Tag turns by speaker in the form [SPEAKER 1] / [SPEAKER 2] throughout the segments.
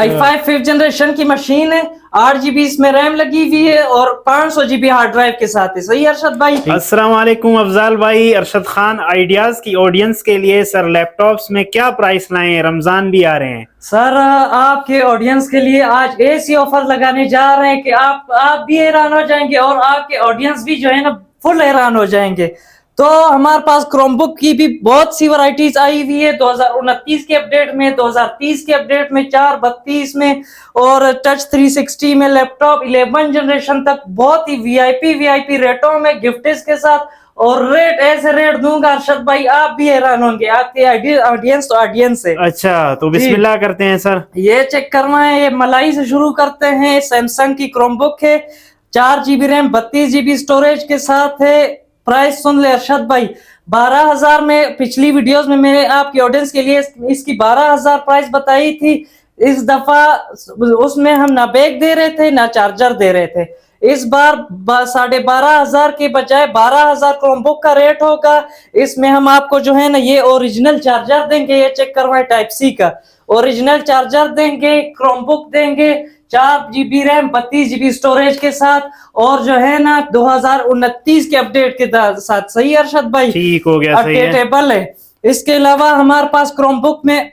[SPEAKER 1] i5 5th generation की machine है, 8 GB इसमें रैम लगी हुई है और 500 GB हार्ड ड्राइव के साथ है। सही अरशद भाई?
[SPEAKER 2] अस्सलाम वालेकुम अफजाल भाई। अरशद खान आइडियाज की ऑडियंस के लिए सर लैपटॉप्स में क्या प्राइस लाए हैं, रमजान भी आ रहे हैं।
[SPEAKER 1] सर आपके ऑडियंस के लिए आज ऐसी ऑफर लगाने जा रहे हैं कि आप भी हैरान हो जाएंगे और आपके ऑडियंस भी जो है ना फुल हैरान हो जाएंगे। तो हमारे पास क्रोमबुक की भी बहुत सी वैरायटीज आई हुई है 2029 के अपडेट में, 2030 के अपडेट में, 432 में और टच 360 में लैपटॉप 11 जनरेशन तक बहुत ही वीआईपी रेटों में गिफ्ट्स के साथ। और रेट ऐसे रेट दूंगा अरशद भाई, आप भी हैरान होंगे। आपके ऑडियंस तो ऑडियंस है।
[SPEAKER 2] अच्छा तो बिस्मिल्लाह करते हैं सर।
[SPEAKER 1] ये चेक करना है, ये मलाई से शुरू करते हैं। सैमसंग की क्रोमबुक है, 4 GB रैम 32 GB स्टोरेज के साथ है। प्राइस सुन ले अरशद भाई, 12,000 में पिछली वीडियोस में मैंने आपकी ऑडियंस के लिए इसकी 12,000 प्राइस बताई थी। इस दफा उसमें हम ना बैग दे रहे थे ना चार्जर दे रहे थे। इस बार 12,500 के बजाय 12,000 क्रोमबुक का रेट होगा। इसमें हम आपको जो है ना ये ओरिजिनल चार्जर देंगे, ये चेक करवाएं टाइप सी का ओरिजिनल चार्जर देंगे, क्रोमबुक देंगे, 4 GB रैम 32 GB स्टोरेज के साथ और जो है ना 2029 के अपडेट के साथ। सही अरशद भाई?
[SPEAKER 2] ठीक हो गया, सही है।
[SPEAKER 1] टेबल है। इसके अलावा हमारे पास क्रोमबुक में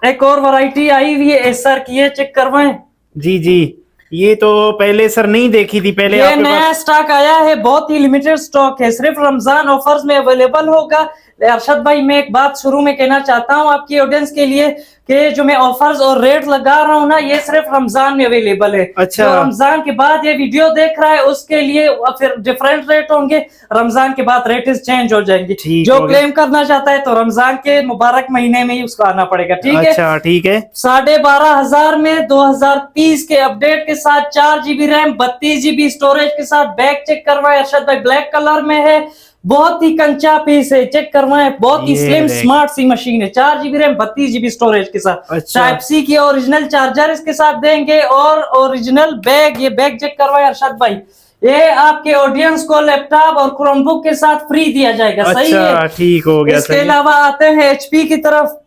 [SPEAKER 1] एक और वैरायटी आई हुई है एसर की, ये चेक करवाएं।
[SPEAKER 2] जी जी, ये तो पहले सर नहीं देखी थी। पहले
[SPEAKER 1] ये नया स्टॉक आया है, बहुत ही लिमिटेड स्टॉक है, सिर्फ रमजान ऑफर्स में अवेलेबल होगा। अरशद भाई मैं एक बात शुरू में कहना चाहता हूँ आपकी ऑडियंस के लिए कि जो मैं ऑफर्स और रेट लगा रहा हूँ ना ये सिर्फ रमजान में अवेलेबल है।
[SPEAKER 2] अच्छा।
[SPEAKER 1] जो रमजान के बाद ये वीडियो देख रहा है उसके लिए फिर डिफरेंट रेट होंगे, रमजान के बाद रेट चेंज हो जाएंगे। जो क्लेम करना चाहता है तो रमजान के मुबारक महीने में ही उसको आना पड़ेगा। ठीक है?
[SPEAKER 2] अच्छा ठीक है।
[SPEAKER 1] 12,500 में 2030 के अपडेट के साथ 4 GB रैम 32 GB स्टोरेज के साथ। बैग चेक करवाए अरशद भाई, ब्लैक कलर में है, बहुत ही कंचा पीस है, चेक करवाएं। बहुत ही स्लिम स्मार्ट सी मशीन है, 4 GB रैम 32 GB स्टोरेज के साथ।
[SPEAKER 2] अच्छा।
[SPEAKER 1] टाइप सी की ओरिजिनल चार्जर इसके साथ देंगे और ओरिजिनल बैग। ये बैग चेक करवाएं अरशद भाई, ये आपके ऑडियंस को लैपटॉप और क्रोमबुक के साथ फ्री दिया जाएगा।
[SPEAKER 2] अच्छा,
[SPEAKER 1] सही है?
[SPEAKER 2] ठीक हो गया।
[SPEAKER 1] इसके अलावा आते हैं एचपी की तरफ।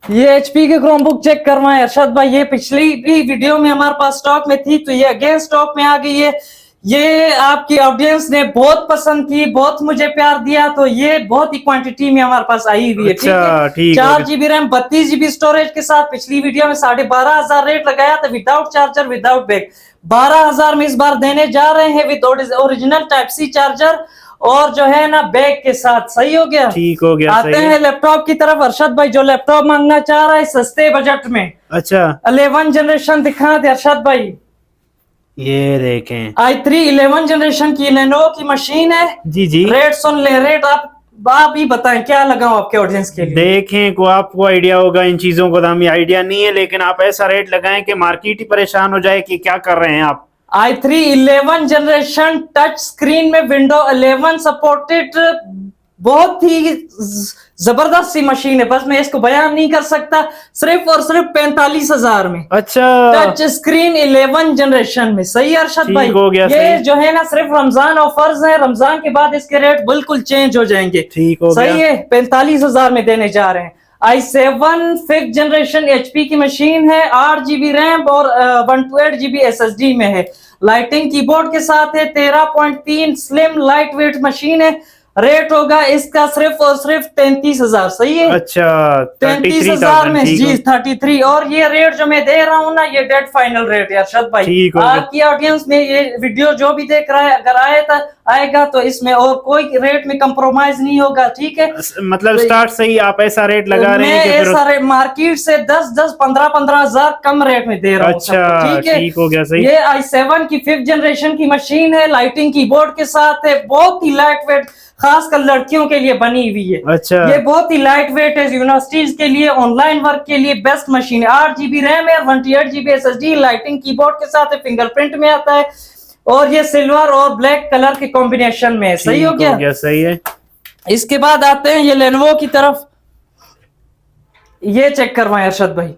[SPEAKER 1] ये एचपी के क्रोमबुक चेक करवाएं अरशद भाई, ये पिछली भी वीडियो में हमारे पास स्टॉक में थी तो ये अगेन स्टॉक में आ गई है। ये आपकी ऑडियंस ने बहुत पसंद की, बहुत मुझे प्यार दिया तो ये बहुत ही क्वांटिटी में हमारे पास आई हुई है।
[SPEAKER 2] अच्छा, ठीक है।
[SPEAKER 1] 4 GB रैम 32 GB स्टोरेज के साथ। पिछली वीडियो में 12,500 रेट लगाया था विदाउट चार्जर विदाउट बैग। 12,000 में इस बार देने जा रहे हैं with original type C charger और जो है ना बैग के साथ। सही हो गया?
[SPEAKER 2] ठीक हो गया।
[SPEAKER 1] आते हैं लैपटॉप की तरफ अरशद भाई, जो लैपटॉप मांगना चाह रहा है सस्ते बजट में।
[SPEAKER 2] अच्छा
[SPEAKER 1] 11 जनरेशन दिखा दे अरशद भाई,
[SPEAKER 2] ये देखें
[SPEAKER 1] i3 11 जनरेशन की लेनोवो की मशीन है।
[SPEAKER 2] जी जी।
[SPEAKER 1] रेट सुन ले, रेट आप ही बताएं क्या लगाऊं आपके ऑडियंस के लिए।
[SPEAKER 2] देखें को आपको आइडिया होगा इन चीजों का, हमें आइडिया नहीं है, लेकिन आप ऐसा रेट लगाएं कि मार्केट ही परेशान हो जाए कि क्या कर रहे हैं आप।
[SPEAKER 1] i3 11 जनरेशन टच स्क्रीन में विंडो 11 सपोर्टेड, बहुत ही जबरदस्त सी मशीन है, बस मैं इसको बयान नहीं कर सकता। सिर्फ और सिर्फ 45,000 में।
[SPEAKER 2] अच्छा
[SPEAKER 1] टच स्क्रीन 11 जनरेशन में। सही अरशद भाई?
[SPEAKER 2] हो गया,
[SPEAKER 1] ये जो है ना सिर्फ रमजान ऑफर्स हैं, रमजान के बाद इसके रेट बिल्कुल चेंज हो जाएंगे।
[SPEAKER 2] ठीक हो गया।
[SPEAKER 1] सही है? 45,000 में देने जा रहे हैं। i7 5th जनरेशन एचपी की मशीन है, 8 GB रैम और 128 GB SSD में है। लाइटिंग कीबोर्ड के साथ है, 13.3 स्लिम लाइट वेट मशीन है। रेट होगा इसका सिर्फ और सिर्फ 33,000। सही है?
[SPEAKER 2] अच्छा
[SPEAKER 1] 33,000 में जी 33। और ये रेट जो मैं दे रहा हूँ ना ये डेड फाइनल रेट है अरशद भाई। आपकी ऑडियंस में ये वीडियो जो भी देख रहा है अगर आएगा तो इसमें और कोई रेट में कंप्रोमाइज नहीं होगा। ठीक है?
[SPEAKER 2] मतलब स्टार्ट से ही आप ऐसा रेट लगा रहे हैं कि
[SPEAKER 1] ऐसा रेट मार्केट से 10-10 15,000 कम रेट में दे रहा हूँ।
[SPEAKER 2] अच्छा
[SPEAKER 1] ठीक है?
[SPEAKER 2] ठीक हो गया, सही।
[SPEAKER 1] ये i7 की 5th जनरेशन की मशीन है, लाइटिंग कीबोर्ड के साथ है, बहुत ही लाइट वेट, खासकर लड़कियों के लिए बनी हुई है।
[SPEAKER 2] अच्छा
[SPEAKER 1] ये बहुत ही लाइट वेट है, यूनिवर्सिटीज के लिए, ऑनलाइन वर्क के लिए बेस्ट मशीन है। 8 GB रैम है, 128 GB SSD, लाइटिंग कीबोर्ड के साथ है, फिंगरप्रिंट में आता है और ये सिल्वर और ब्लैक कलर के कॉम्बिनेशन में है। सही हो गया?
[SPEAKER 2] सही है।
[SPEAKER 1] इसके बाद आते हैं ये लेनोवो की तरफ, ये चेक करवाएं अरशद भाई।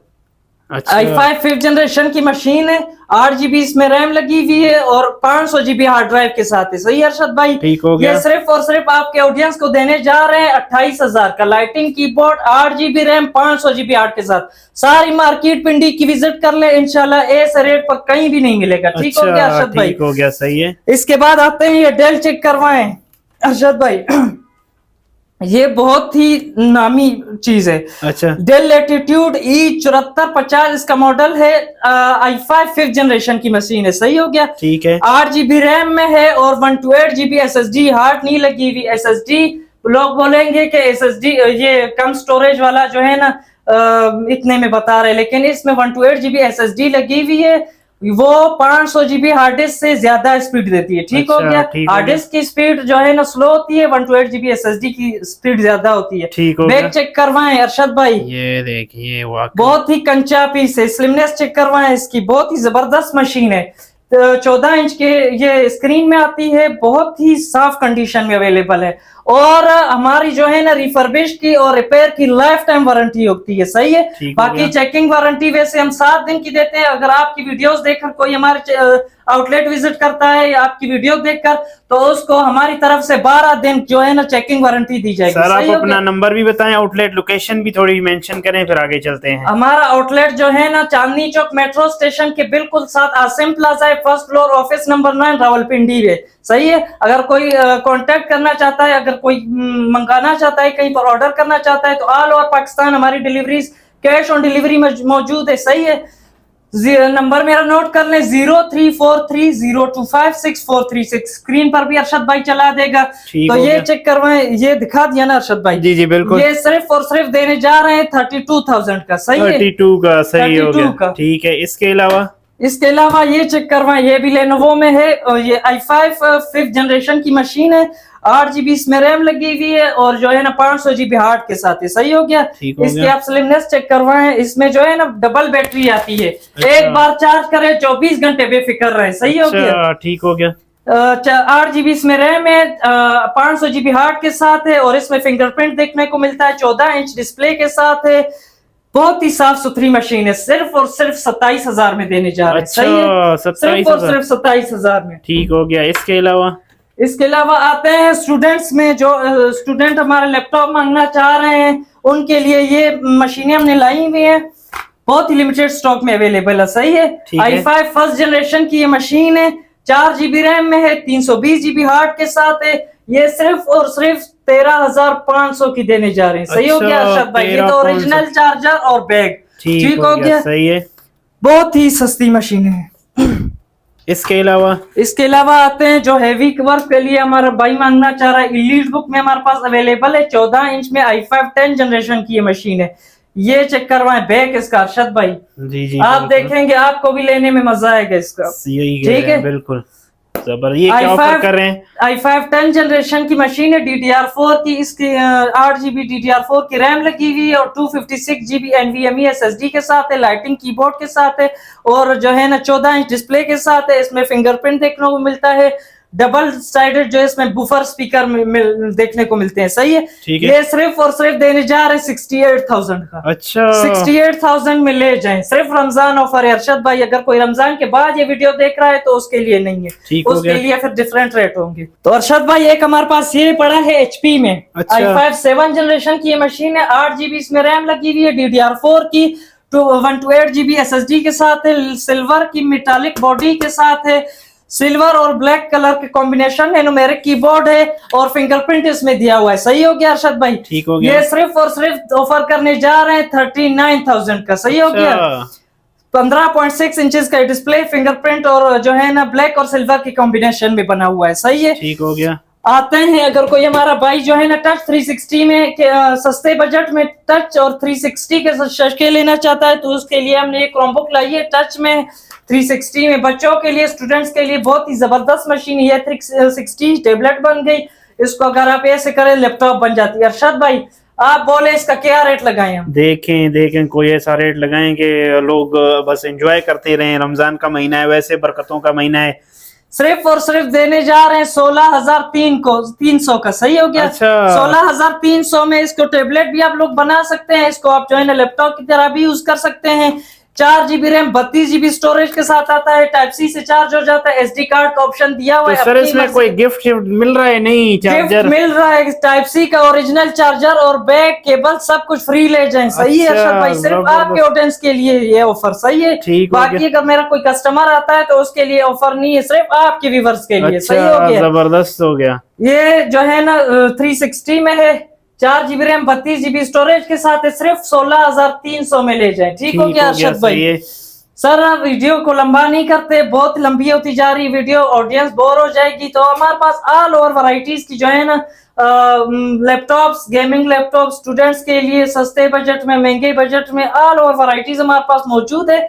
[SPEAKER 2] अच्छा
[SPEAKER 1] i5 5th जनरेशन की मशीन है, 8 GB इसमें रैम लगी हुई है और 500 GB हार्ड ड्राइव के साथ है। सही है अरशद भाई?
[SPEAKER 2] ठीक हो गया।
[SPEAKER 1] ये सिर्फ और सिर्फ आपके ऑडियंस को देने जा रहे हैं 28,000 का lighting keyboard, 8 GB RAM, 500 GB hard के साथ। सारी मार्केट पिंडी की विजिट कर ले, इंशाल्लाह ऐसे रेट पर कहीं भी नहीं मिलेगा। ठीक हो गया अरशद भाई?
[SPEAKER 2] ठीक हो गया, सही है।
[SPEAKER 1] इसके बाद आते हैं, ये डेल चेक करवाएं अरशद भाई। ये बहुत ही नामी चीज है।
[SPEAKER 2] अच्छा
[SPEAKER 1] डेल लैटिट्यूड E7450 इसका मॉडल है, i5 5th जनरेशन की मशीन है। सही हो गया?
[SPEAKER 2] ठीक है।
[SPEAKER 1] 8 GB रैम में है और 128 GB SSD, हार्ड नहीं लगी हुई SSD। लोग बोलेंगे कि SSD ये कम स्टोरेज वाला जो है ना इतने में बता रहे, लेकिन इसमें 128 GB SSD लगी हुई है। वो 500 GB हार्ड डिस्क से ज्यादा स्पीड देती है। ठीक हो
[SPEAKER 2] अच्छा,
[SPEAKER 1] गया?
[SPEAKER 2] ठीक हो
[SPEAKER 1] हार्ड
[SPEAKER 2] गया।
[SPEAKER 1] डिस्क की स्पीड जो है ना स्लो होती है, 128 GB SSD की स्पीड ज्यादा होती है।
[SPEAKER 2] ठीक हो
[SPEAKER 1] बैक
[SPEAKER 2] गया।
[SPEAKER 1] चेक करवाएं अरशद भाई,
[SPEAKER 2] ये देखिए वाकई
[SPEAKER 1] बहुत ही कंचा पीस है। स्लिमनेस चेक करवाएं इसकी, बहुत ही जबरदस्त मशीन है। 14 इंच के ये स्क्रीन में आती है, बहुत ही साफ कंडीशन में अवेलेबल है और हमारी जो है ना रिफर्बिश की और रिपेयर की लाइफ टाइम वारंटी होती है। सही है?
[SPEAKER 2] ठीक हो
[SPEAKER 1] बाकी
[SPEAKER 2] गया।
[SPEAKER 1] चेकिंग वारंटी वैसे हम 7 दिन की देते हैं। अगर आपकी वीडियोस देखकर कोई हमारे आउटलेट विजिट करता है या आपकी वीडियो देखकर, तो उसको हमारी तरफ से 12 दिन जो है ना चेकिंग वारंटी दी जाएगी।
[SPEAKER 2] सर
[SPEAKER 1] सही
[SPEAKER 2] आप
[SPEAKER 1] हो
[SPEAKER 2] अपना
[SPEAKER 1] गया?
[SPEAKER 2] नंबर भी बताएं, आउटलेट लोकेशन भी थोड़ी मेंशन करें, फिर आगे चलते हैं।
[SPEAKER 1] हमारा आउटलेट जो है ना चांदनी चौक मेट्रो स्टेशन के बिल्कुल साथ आसिम प्लाजा है, first floor, office number 9, Rawalpindi है। सही है? अगर कोई कांटेक्ट करना चाहता है, अगर कोई मंगाना चाहता है, कहीं पर ऑर्डर करना चाहता है, तो ऑल ओवर पाकिस्तान हमारी डिलीवरीज कैश ऑन डिलीवरी मौजूद है। सही है? नंबर मेरा नोट कर लें, 0343025646। स्क्रीन पर भी अरशद भाई चला देगा।
[SPEAKER 2] ठीक
[SPEAKER 1] तो
[SPEAKER 2] हो
[SPEAKER 1] ये
[SPEAKER 2] गया।
[SPEAKER 1] चेक करवाएं, ये दिखा दिया ना अरशद भाई?
[SPEAKER 2] जी जी बिल्कुल।
[SPEAKER 1] ये सिर्फ और सिर्फ देने जा रहे हैं 32,000 का। सही है?
[SPEAKER 2] 32 का सही हो
[SPEAKER 1] 32
[SPEAKER 2] गया।
[SPEAKER 1] का।
[SPEAKER 2] ठीक है, इसके अलावा
[SPEAKER 1] इसके अलावा ये चेक करवाएं, ये भी लेनोवो में है और ये i5 5th जनरेशन की मशीन है, 8 GB इसमें रैम लगी हुई है और जो है ना 500 GB हार्ड के साथ है। सही हो गया?
[SPEAKER 2] ठीक हो
[SPEAKER 1] इसकी
[SPEAKER 2] गया।
[SPEAKER 1] आप स्लिमनेस चेक करवाएं, इसमें जो है ना डबल बैटरी आती है।
[SPEAKER 2] अच्छा।
[SPEAKER 1] एक बार चार्ज करें 24 घंटे बेफिक्र रहे। सही हो गया?
[SPEAKER 2] अच्छा ठीक हो गया।
[SPEAKER 1] 8 GB इसमें रैम है, 500 GB हार्ड के साथ है और इसमें फिंगरप्रिंट देखने को मिलता है, 14 इंच डिस्प्ले के साथ है। बहुत ही साफ सुथरी मशीन है, सिर्फ और सिर्फ 27,000 में देने जा रहे हैं।
[SPEAKER 2] अच्छा,
[SPEAKER 1] सही है? सिर्फ और
[SPEAKER 2] 27,000।
[SPEAKER 1] सिर्फ 27,000 में।
[SPEAKER 2] ठीक हो गया। इसके अलावा
[SPEAKER 1] इसके अलावा आते हैं स्टूडेंट्स में, जो स्टूडेंट हमारे लैपटॉप मांगना चाह रहे हैं, उनके लिए ये मशीनें हमने लाई हुई हैं, बहुत ही लिमिटेड स्टॉक में अवेलेबल है। सही है?
[SPEAKER 2] ठीक है।
[SPEAKER 1] i5 फर्स्ट जनरेशन की ये मशीन है, 4 GB रैम में है, 320 GB हार्ड के साथ है। ये सिर्फ और सिर्फ 13,500 की देने जा रहे हैं। सही हो
[SPEAKER 2] अच्छा,
[SPEAKER 1] गया अरशद भाई? ये तो
[SPEAKER 2] 13,500।
[SPEAKER 1] ओरिजिनल चार्जर और बैग।
[SPEAKER 2] ठीक हो गया, सही है।
[SPEAKER 1] बहुत ही सस्ती मशीन है।
[SPEAKER 2] इसके अलावा
[SPEAKER 1] इसके अलावा आते हैं जो हैवी वर्क के लिए हमारा भाई मांगना चाह रहा है, इलीट बुक में हमारे पास अवेलेबल है, 14 इंच में i5 10 जनरेशन की ये मशीन है। ये चेक करवाएं बैक इसका अरशद भाई,
[SPEAKER 2] जी जी
[SPEAKER 1] आप
[SPEAKER 2] बिल्कुल।
[SPEAKER 1] देखेंगे आपको भी लेने में मजा आएगा इसका।
[SPEAKER 2] यही
[SPEAKER 1] ठीक है?
[SPEAKER 2] बिल्कुल जबर। ये क्या ऑफर कर रहे हैं?
[SPEAKER 1] i5 10 जनरेशन की मशीन है, DDR4 की, इसकी 8 GB DDR4 की रैम लगी हुई है और 256 GB NVMe SSD के साथ है, लाइटिंग कीबोर्ड के साथ है और जो है ना 14 इंच डिस्प्ले के साथ है। इसमें फिंगरप्रिंट देखने को मिलता है, डबल साइडेड जो इसमें बुफर स्पीकर देखने को मिलते हैं। सही है?
[SPEAKER 2] ठीक है।
[SPEAKER 1] ये सिर्फ और सिर्फ देने जा रहे हैं 68,000 का।
[SPEAKER 2] अच्छा
[SPEAKER 1] 68,000 में ले जाएं, सिर्फ रमजान ऑफर है अरशद भाई। अगर कोई रमजान के बाद ये वीडियो देख रहा है तो उसके लिए नहीं है,
[SPEAKER 2] ठीक हो
[SPEAKER 1] उसके
[SPEAKER 2] गया।
[SPEAKER 1] लिए फिर डिफरेंट रेट होंगे। तो अरशद भाई एक हमारे पास ये पड़ा है HP में,
[SPEAKER 2] अच्छा।
[SPEAKER 1] i5 7 जनरेशन की ये मशीन है, 8 GB इसमें रैम लगी हुई है, DDR4 की, 128 GB SSD के साथ है, सिल्वर की मेटालिक बॉडी के साथ है, सिल्वर और ब्लैक कलर के कॉम्बिनेशन है, न्यूमेरिक कीबोर्ड है और फिंगरप्रिंट इसमें दिया हुआ है। सही हो गया अरशद भाई?
[SPEAKER 2] ठीक हो गया।
[SPEAKER 1] ये सिर्फ और सिर्फ ऑफर करने जा रहे हैं 39,000 का। सही हो गया?
[SPEAKER 2] अच्छा,
[SPEAKER 1] 15.6 इंचेस का डिस्प्ले, फिंगरप्रिंट और जो है ना ब्लैक और सिल्वर की कॉम्बिनेशन में बना हुआ है। सही है?
[SPEAKER 2] ठीक हो गया।
[SPEAKER 1] आते हैं अगर कोई हमारा भाई जो है ना टच 360 में सस्ते बजट में टच और 360 के शशके लेना चाहता है, तो उसके लिए हमने एक क्रोमबुक लाई है टच में 360 में। बच्चों के लिए, स्टूडेंट्स के लिए बहुत ही जबरदस्त मशीन है। 360 टेबलेट बन गई, इसको अगर आप ऐसे करें लैपटॉप बन जाती है। अरशद भाई आप बोले इसका क्या रेट लगाएं हम?
[SPEAKER 2] देखें कोई ऐसा रेट लगाएं कि लोग बस एंजॉय करते रहें। रमजान का महीना है, वैसे बरकतों का महीना है।
[SPEAKER 1] सिर्फ और सिर्फ देने जा रहे हैं 16,300 का। सही हो गया?
[SPEAKER 2] अच्छा।
[SPEAKER 1] 16,300 में इसको टेबलेट भी आप लोग बना सकते हैं, इसको आप जो है ना लैपटॉप की तरह भी यूज कर सकते हैं। 4 GB रैम 32 GB स्टोरेज के साथ आता है, टाइप सी से चार्ज हो जाता है, SD कार्ड का ऑप्शन दिया हुआ
[SPEAKER 2] तो
[SPEAKER 1] है।
[SPEAKER 2] सर
[SPEAKER 1] अपनी
[SPEAKER 2] इसमें
[SPEAKER 1] मर्जी
[SPEAKER 2] कोई गिफ्ट मिल रहा है? नहीं,
[SPEAKER 1] गिफ्ट
[SPEAKER 2] चार्जर
[SPEAKER 1] मिल रहा है, टाइप सी का ओरिजिनल चार्जर और बैग केबल सब कुछ फ्री ले जाएं। सही है
[SPEAKER 2] अच्छा,
[SPEAKER 1] अरशद भाई, सिर्फ
[SPEAKER 2] जबरदस्त।
[SPEAKER 1] आपके ऑडियंस के लिए ये ऑफर। सही है,
[SPEAKER 2] ठीक हो
[SPEAKER 1] बाकी
[SPEAKER 2] गया।
[SPEAKER 1] अगर मेरा कोई कस्टमर आता है तो उसके लिए ऑफर नहीं है, सिर्फ आपके व्यूवर्स के लिए। सही हो
[SPEAKER 2] अच्छा,
[SPEAKER 1] गया,
[SPEAKER 2] जबरदस्त हो गया।
[SPEAKER 1] ये जो है ना 360 में है, 4 GB रैम 32 GB स्टोरेज के साथ है, सिर्फ 16,300 में ले जाए। ठीक हो गया अरशद
[SPEAKER 2] सही
[SPEAKER 1] भाई।
[SPEAKER 2] है।
[SPEAKER 1] सर आप वीडियो को लंबा नहीं करते, बहुत लंबी होती जा रही वीडियो, ऑडियंस बोर हो जाएगी, तो हमारे पास ऑल ओवर वैरायटीज की जो है ना लैपटॉप्स, गेमिंग लैपटॉप स्टूडेंट्स के लिए सस्ते बजट में, महंगे बजट में ऑल ओवर वैरायटीज हमारे पास मौजूद है।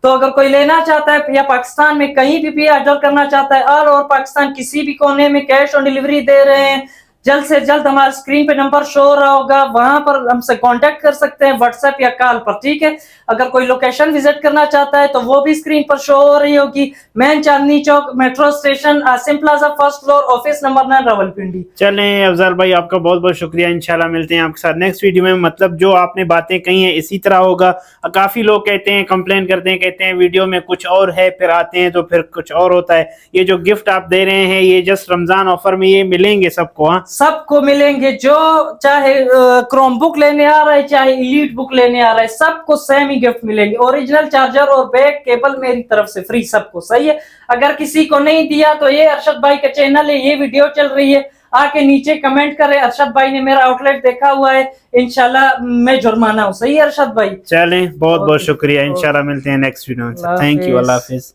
[SPEAKER 1] तो अगर कोई लेना चाहता है या पाकिस्तान में कहीं भी ऑर्डर करना चाहता है, ऑल ओवर पाकिस्तान किसी भी कोने में कैश ऑन डिलीवरी दे रहे हैं। जल्द से जल्द हमारे स्क्रीन पे नंबर शो हो रहा होगा, वहां पर हमसे कांटेक्ट कर सकते हैं व्हाट्सएप या कॉल पर। ठीक है, अगर कोई लोकेशन विजिट करना चाहता है तो वो भी स्क्रीन पर शो हो रही होगी। Main Chandni Chowk metro station, Asim plaza, first floor, office number 9, Rawalpindi.
[SPEAKER 2] चलें अफजल भाई, आपका बहुत बहुत शुक्रिया। इंशाल्लाह मिलते हैं आपके साथ नेक्स्ट वीडियो में। मतलब जो आपने बातें कही हैं इसी तरह होगा। काफी लोग कहते हैं, कंप्लेन करते हैं, कहते हैं वीडियो में कुछ और है, फिर आते हैं तो फिर कुछ और होता है। ये जो गिफ्ट आप दे रहे हैं ये जस्ट रमजान ऑफर में ये मिलेंगे सबको? हाँ,
[SPEAKER 1] सबको मिलेंगे, जो चाहे क्रोम बुक लेने आ रहा है, चाहे इलीट बुक लेने आ रहा है, सबको सेम ही गिफ्ट मिलेंगे। ओरिजिनल चार्जर और बैग केबल मेरी तरफ से फ्री सबको। सही है, अगर किसी को नहीं दिया तो ये अरशद भाई का चैनल है, ये वीडियो चल रही है, आके नीचे कमेंट करे अरशद भाई ने मेरा आउटलेट देखा हुआ है, इंशाल्लाह मैं जुर्माना हूँ। सही है अरशद भाई,
[SPEAKER 2] चलें बहुत बहुत शुक्रिया। इंशाल्लाह मिलते हैं नेक्स्ट वीडियो में। Thank you, Allah Hafiz.